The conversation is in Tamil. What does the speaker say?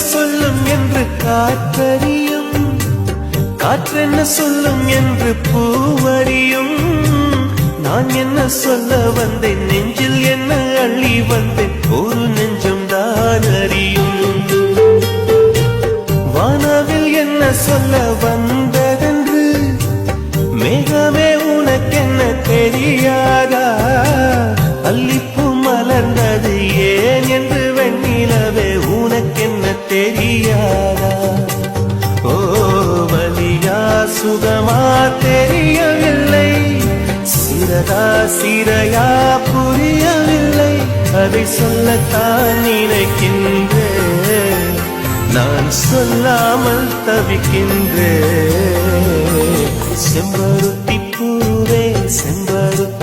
சொல்லும் என்று காற்றறியும், காற்றென்ன சொல்லும் என்று பூவறியும். நான் என்ன சொல்ல வந்தேன், நெஞ்சில் என்ன அள்ளி வந்தேன், ஒரு நெஞ்சம் தான் அறியும். வானவில் என்ன சொல்ல வந்ததென்று மேகமே உனக்கென்ன தெரியாதா? அல்லிப்பூ மலர்ந்தது ஏன் என்று வெண்ணிலவே உனக்கென்ன தெரியாதா? ஓ வலியா சுகமா தெரியவில்லை, சிறதா சிறையா புரியவில்லை. அதை சொல்லத்தான் நினைக்கின்றேன், நான் சொல்லாமல் தவிக்கின்றேன். செம்பருத்தி பூவே செம்பருத்தி